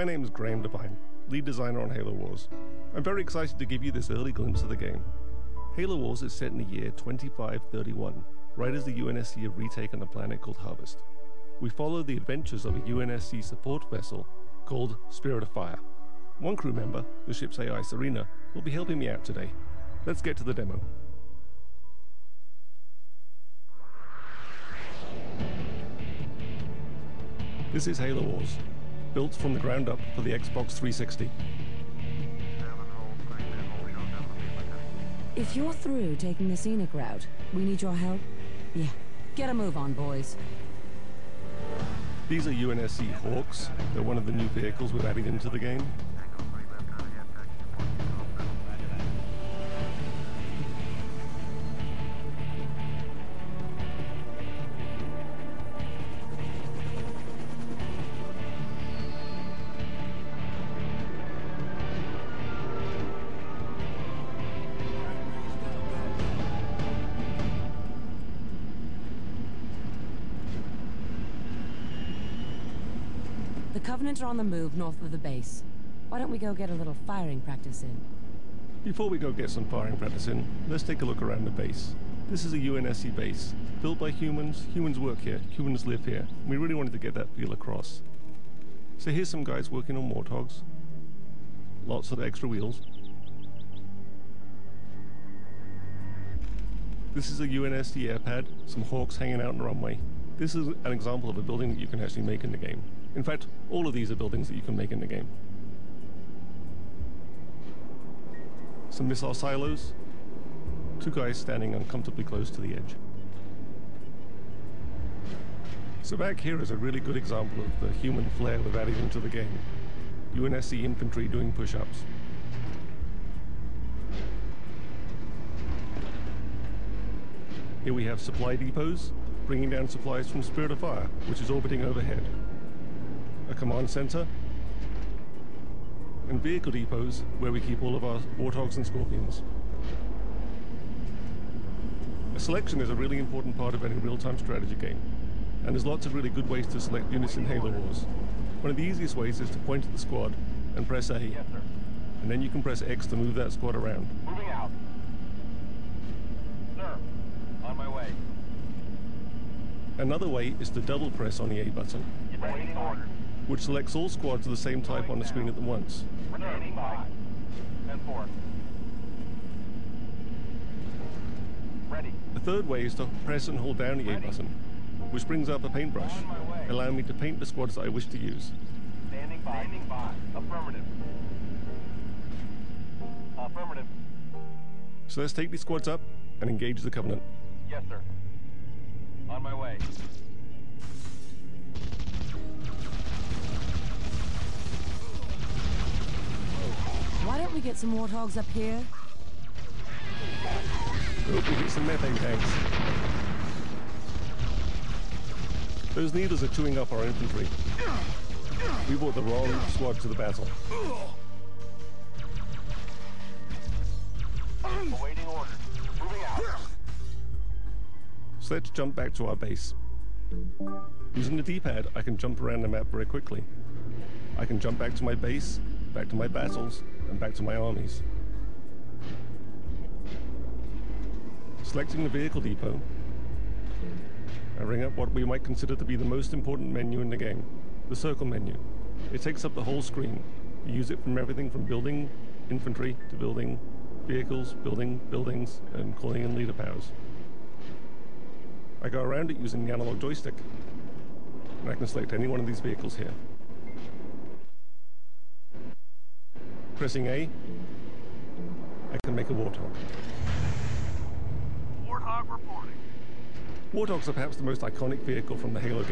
My name is Graham Devine, lead designer on Halo Wars. I'm very excited to give you this early glimpse of the game. Halo Wars is set in the year 2531, right as the UNSC have retaken a planet called Harvest. We follow the adventures of a UNSC support vessel called Spirit of Fire. One crew member, the ship's AI Serena, will be helping me out today. Let's get to the demo. This is Halo Wars, built from the ground up for the Xbox 360. If you're through taking the scenic route, we need your help. Yeah, get a move on, boys. These are UNSC Hawks. They're one of the new vehicles we've added into the game. The Covenant are on the move north of the base. Why don't we go get a little firing practice in? Before we go get some firing practice in, let's take a look around the base. This is a UNSC base, built by humans. Humans work here, humans live here. We really wanted to get that feel across. So here's some guys working on Warthogs. Lots of extra wheels. This is a UNSC airpad, some Hawks hanging out on the runway. This is an example of a building that you can actually make in the game. In fact, all of these are buildings that you can make in the game. Some missile silos. Two guys standing uncomfortably close to the edge. So back here is a really good example of the human flair we've added into the game. UNSC infantry doing push-ups. Here we have supply depots, bringing down supplies from Spirit of Fire, which is orbiting overhead. A command center, and vehicle depots where we keep all of our Warthogs and Scorpions. A selection is a really important part of any real-time strategy game, and there's lots of really good ways to select units in Halo Wars. One of the easiest ways is to point at the squad and press A, Yes, sir. and then you can press X to move that squad around. Moving out. Sir, on my way. Another way is to double press on the A button, Waiting orders. which selects all squads of the same type on the screen at once. Standing by. And forth. Ready. The third way is to press and hold down the A button, which brings up a paintbrush, allowing me to paint the squads that I wish to use. Standing by. Standing by. Affirmative. Affirmative. So let's take these squads up and engage the Covenant. Yes, sir. On my way. Why don't we get some Warthogs up here? Hope we hit some methane tanks. Those needles are chewing up our infantry. We brought the wrong squad to the battle. Awaiting orders. Moving out. So let's jump back to our base. Using the D-pad, I can jump around the map very quickly. I can jump back to my base, back to my battles, and back to my armies. Selecting the vehicle depot, I bring up what we might consider to be the most important menu in the game, the circle menu. It takes up the whole screen. You use it from everything from building infantry to building vehicles, building buildings, and calling in leader powers. I go around it using the analog joystick, and I can select any one of these vehicles here. Pressing A, I can make a Warthog. Warthog reporting. Warthogs are perhaps the most iconic vehicle from the Halo game.